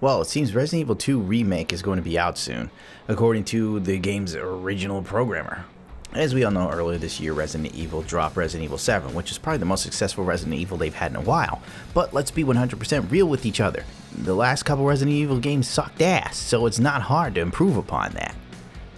Well, it seems Resident Evil 2 Remake is going to be out soon, according to the game's original programmer. As we all know, earlier this year, Resident Evil dropped Resident Evil 7, which is probably the most successful Resident Evil they've had in a while. But let's be 100% real with each other. The last couple Resident Evil games sucked ass, so it's not hard to improve upon that.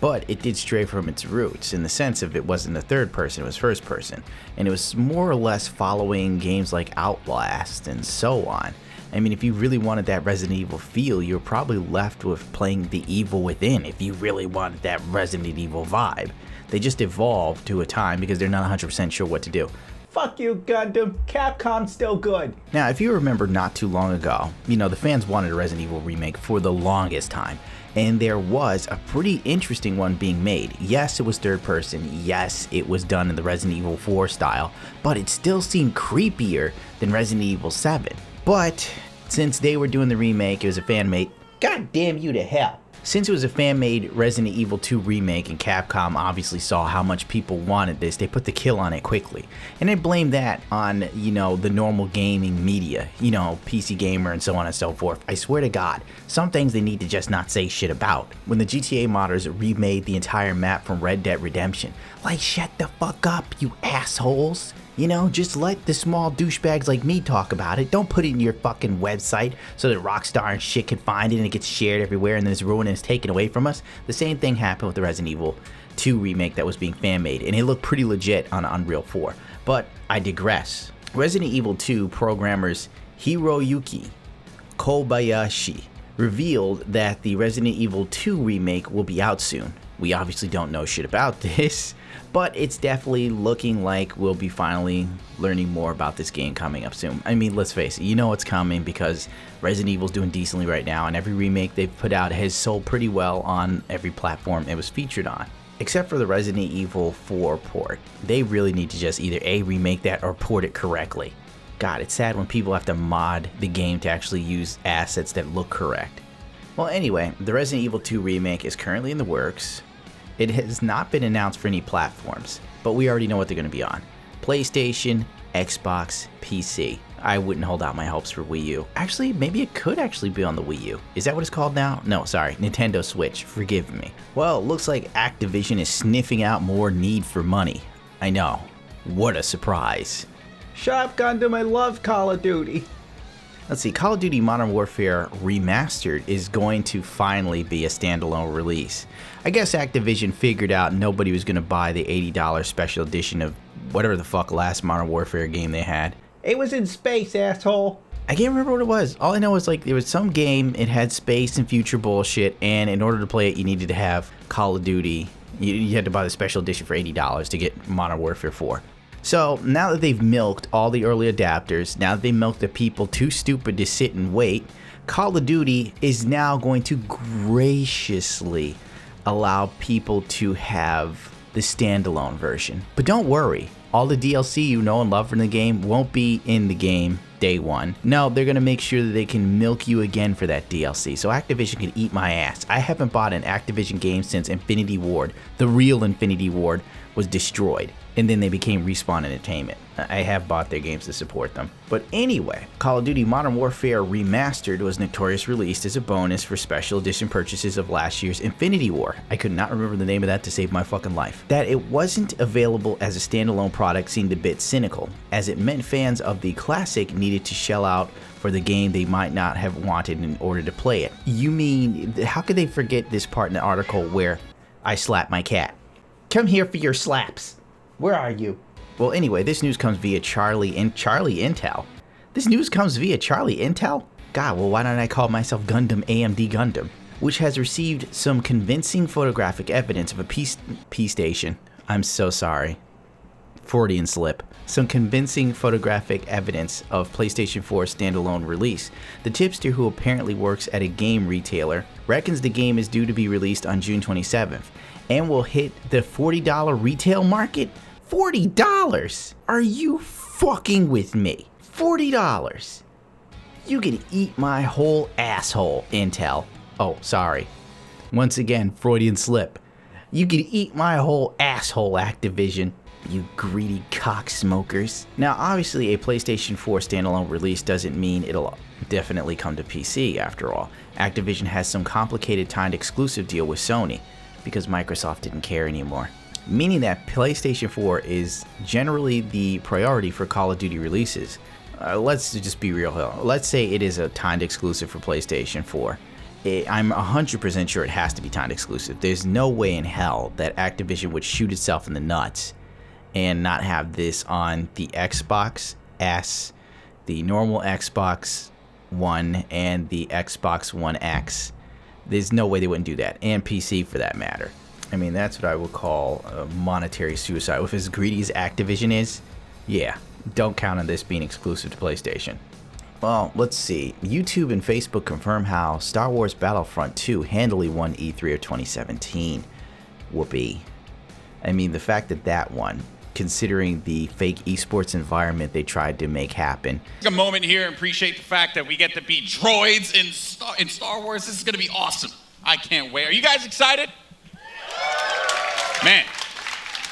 But it did stray from its roots, in the sense of it wasn't a third person, it was first person. And it was more or less following games like Outlast and so on. I mean, if you really wanted that Resident Evil feel, you're probably left with playing The Evil Within if you really wanted that Resident Evil vibe. They just evolved to a time because they're not 100% sure what to do. Fuck you, Gundam. Capcom's still good. Now, if you remember not too long ago, the fans wanted a Resident Evil remake for the longest time. And there was a pretty interesting one being made. Yes, it was third person. Yes, it was done in the Resident Evil 4 style. But it still seemed creepier than Resident Evil 7. But since they were doing the remake, it was a fan-made. God damn you to hell. Since it was a fan-made Resident Evil 2 remake and Capcom obviously saw how much people wanted this, they put the kill on it quickly. And they blamed that on, the normal gaming media, PC Gamer and so on and so forth. I swear to God, some things they need to just not say shit about. When the GTA modders remade the entire map from Red Dead Redemption, like, shut the fuck up, you assholes. Just let the small douchebags like me talk about it. Don't put it in your fucking website so that Rockstar and shit can find it and it gets shared everywhere and then it's ruined and it's taken away from us. The same thing happened with the Resident Evil 2 remake that was being fan-made, and it looked pretty legit on Unreal 4. But I digress. Resident Evil 2 programmers Hiroyuki Kobayashi revealed that the Resident Evil 2 remake will be out soon. We obviously don't know shit about this, but it's definitely looking like we'll be finally learning more about this game coming up soon. I mean, let's face it, it's coming because Resident Evil's doing decently right now, and every remake they've put out has sold pretty well on every platform it was featured on. Except for the Resident Evil 4 port. They really need to just either A, remake that or port it correctly. God, it's sad when people have to mod the game to actually use assets that look correct. Well, anyway, the Resident Evil 2 remake is currently in the works. It has not been announced for any platforms, but we already know what they're going to be on. PlayStation, Xbox, PC. I wouldn't hold out my hopes for Wii U. Actually, maybe it could actually be on the Wii U. Is that what it's called now? No, sorry, Nintendo Switch, forgive me. Well, it looks like Activision is sniffing out more need for money. I know, what a surprise. Shut up, Gundam, I love Call of Duty. Let's see, Call of Duty Modern Warfare Remastered is going to finally be a standalone release. I guess Activision figured out nobody was going to buy the $80 special edition of whatever the fuck last Modern Warfare game they had. It was in space, asshole. I can't remember what it was. All I know is there was some game, it had space and future bullshit, and in order to play it, you needed to have Call of Duty. You had to buy the special edition for $80 to get Modern Warfare 4. So now that they've milked all the early adapters, now that they milked the people too stupid to sit and wait, Call of Duty is now going to graciously allow people to have the standalone version. But don't worry, all the DLC you know and love from the game won't be in the game day one. No, they're going to make sure that they can milk you again for that DLC, so Activision can eat my ass. I haven't bought an Activision game since Infinity Ward, the real Infinity Ward, was destroyed, and then they became Respawn Entertainment. I have bought their games to support them. But anyway, Call of Duty Modern Warfare Remastered was notoriously released as a bonus for special edition purchases of last year's Infinity War. I could not remember the name of that to save my fucking life. That it wasn't available as a standalone product seemed a bit cynical, as it meant fans of the classic needed to shell out for the game they might not have wanted in order to play it. You mean, how could they forget this part in the article where I slapped my cat? Come here for your slaps. Where are you? Well, anyway, this news comes via Charlie Intel. This news comes via Charlie Intel? God, well, why don't I call myself Gundam AMD Gundam? Which has received some convincing photographic evidence of a P station. I'm so sorry. Freudian slip. Some convincing photographic evidence of PlayStation 4 standalone release. The tipster, who apparently works at a game retailer, reckons the game is due to be released on June 27th and will hit the $40 retail market. $40? Are you fucking with me? $40? You can eat my whole asshole, Intel. Oh, sorry. Once again, Freudian slip. You can eat my whole asshole, Activision. You greedy cock smokers. Now, obviously, a PlayStation 4 standalone release doesn't mean it'll definitely come to PC after all. Activision has some complicated timed exclusive deal with Sony because Microsoft didn't care anymore. Meaning that PlayStation 4 is generally the priority for Call of Duty releases. Let's just be real here. Let's say it is a timed exclusive for PlayStation 4. I'm 100% sure it has to be timed exclusive. There's no way in hell that Activision would shoot itself in the nuts and not have this on the Xbox S, the normal Xbox One, and the Xbox One X. There's no way they wouldn't do that, and PC for that matter. I mean, that's what I would call a monetary suicide. If as greedy as Activision is, yeah, don't count on this being exclusive to PlayStation. Well, let's see. YouTube and Facebook confirm how Star Wars Battlefront 2 handily won E3 of 2017. Whoopee. I mean, the fact that that won, considering the fake esports environment they tried to make happen. Take a moment here and appreciate the fact that we get to be droids in Star Wars. This is going to be awesome. I can't wait. Are you guys excited? Man,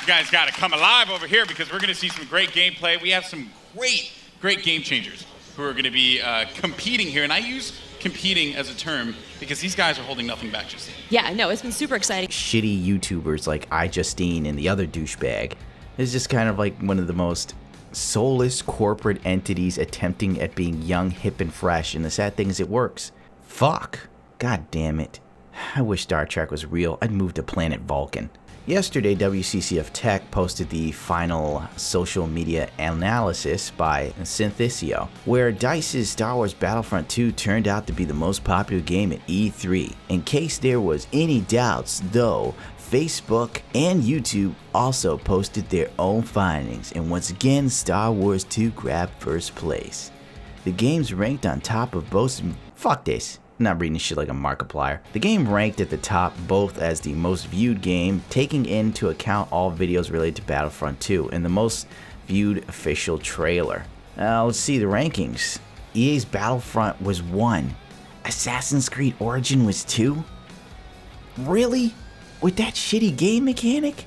you guys got to come alive over here because we're going to see some great gameplay. We have some great game changers who are going to be competing here. And I use competing as a term because these guys are holding nothing back just yet. Yeah, no, it's been super exciting. Shitty YouTubers like iJustine and the other douchebag is just kind of like one of the most soulless corporate entities attempting at being young, hip, and fresh. And the sad thing is it works. Fuck. God damn it. I wish Star Trek was real. I'd move to planet Vulcan. Yesterday, WCCF Tech posted the final social media analysis by Synthesio, where DICE's Star Wars Battlefront 2 turned out to be the most popular game at E3. In case there was any doubts, though, Facebook and YouTube also posted their own findings, and once again, Star Wars 2 grabbed first place. The game's ranked on top of both. Fuck this. I'm not reading this shit like a Markiplier. The game ranked at the top both as the most viewed game, taking into account all videos related to Battlefront 2, and the most viewed official trailer. Let's see the rankings. EA's Battlefront was 1. Assassin's Creed Origin was 2? Really? With that shitty game mechanic?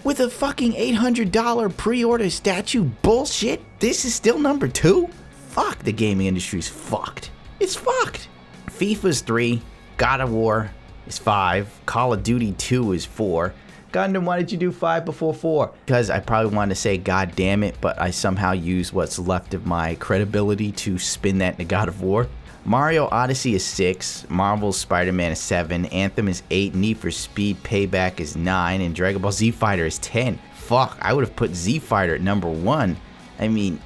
With a fucking $800 pre-order statue bullshit? This is still number 2? Fuck, the gaming industry's fucked. It's fucked. FIFA's 3, God of War is 5, Call of Duty 2 is 4. Gundam, why did you do 5 before 4? Because I probably wanted to say God damn it, but I somehow used what's left of my credibility to spin that into God of War. Mario Odyssey is 6, Marvel's Spider-Man is 7, Anthem is 8, Need for Speed Payback is 9, and Dragon Ball Z Fighter is 10. Fuck, I would have put Z Fighter at number 1. I mean,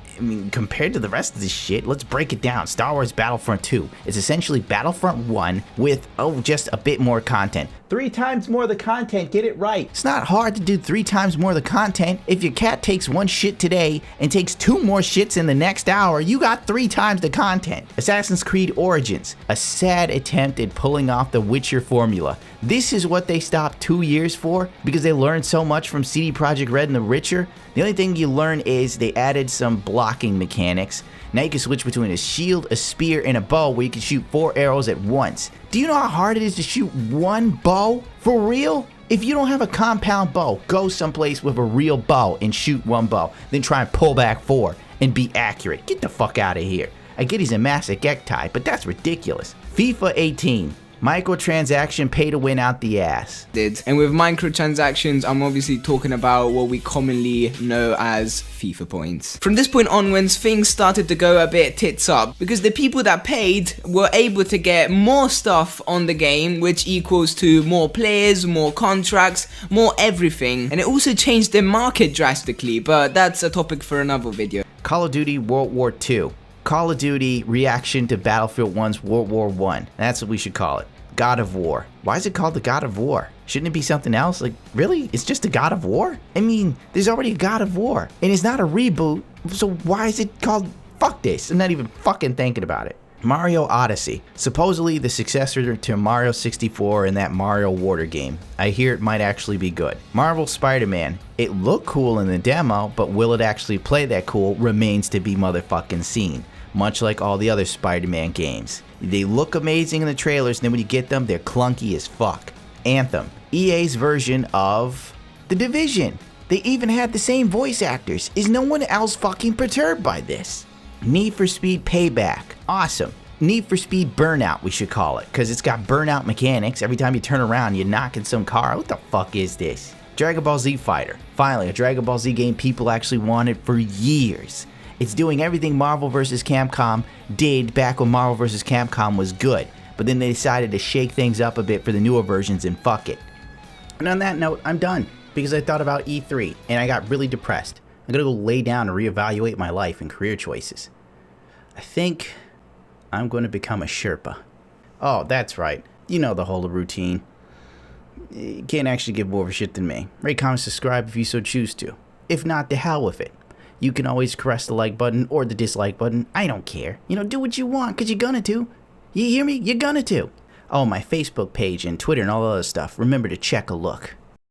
compared to the rest of this shit, let's break it down. Star Wars Battlefront 2 is essentially Battlefront 1 with, just a bit more content. 3 times more of the content, get it right. It's not hard to do 3 times more of the content. If your cat takes 1 shit today and takes 2 more shits in the next hour, you got 3 times the content. Assassin's Creed Origins, a sad attempt at pulling off the Witcher formula. This is what they stopped 2 years for because they learned so much from CD Projekt Red and The Witcher. The only thing you learn is they added some blocking mechanics. Now you can switch between a shield, a spear, and a bow where you can shoot 4 arrows at once. Do you know how hard it is to shoot 1 bow? For real? If you don't have a compound bow, go someplace with a real bow and shoot 1 bow. Then try and pull back 4 and be accurate. Get the fuck out of here. I get he's a master Gektai, but that's ridiculous. FIFA 18. Microtransaction pay to win out the ass. And with microtransactions, I'm obviously talking about what we commonly know as FIFA points. From this point onwards, things started to go a bit tits up because the people that paid were able to get more stuff on the game, which equals to more players, more contracts, more everything. And it also changed the market drastically, but that's a topic for another video. Call of Duty World War II. Call of Duty reaction to Battlefield 1's World War I. That's what we should call it. God of War. Why is it called the God of War? Shouldn't it be something else? Like, really? It's just a God of War? I mean, there's already a God of War. And it's not a reboot, so why is it called... Fuck this. I'm not even fucking thinking about it. Mario Odyssey. Supposedly the successor to Mario 64 and that Mario Water game. I hear it might actually be good. Marvel Spider-Man. It looked cool in the demo, but will it actually play that cool remains to be motherfucking seen. Much like all the other Spider-Man games. They look amazing in the trailers, and then when you get them, they're clunky as fuck. Anthem. EA's version of The Division. They even had the same voice actors. Is no one else fucking perturbed by this? Need for Speed Payback. Awesome. Need for Speed Burnout, we should call it, because it's got burnout mechanics. Every time you turn around, you're knocking some car. What the fuck is this? Dragon Ball Z Fighter. Finally, a Dragon Ball Z game people actually wanted for years. It's doing everything Marvel vs. Capcom did back when Marvel vs. Capcom was good, but then they decided to shake things up a bit for the newer versions and fuck it. And on that note, I'm done, because I thought about E3 and I got really depressed. I'm gonna go lay down and reevaluate my life and career choices. I think I'm gonna become a Sherpa. Oh, that's right. You know the whole routine. You can't actually give more of a shit than me. Rate, comment, subscribe if you so choose to. If not, to hell with it. You can always caress the like button or the dislike button. I don't care. You know, do what you want, because you're gonna to. You hear me? You're gonna to. Oh, my Facebook page and Twitter and all that other stuff. Remember to check a look.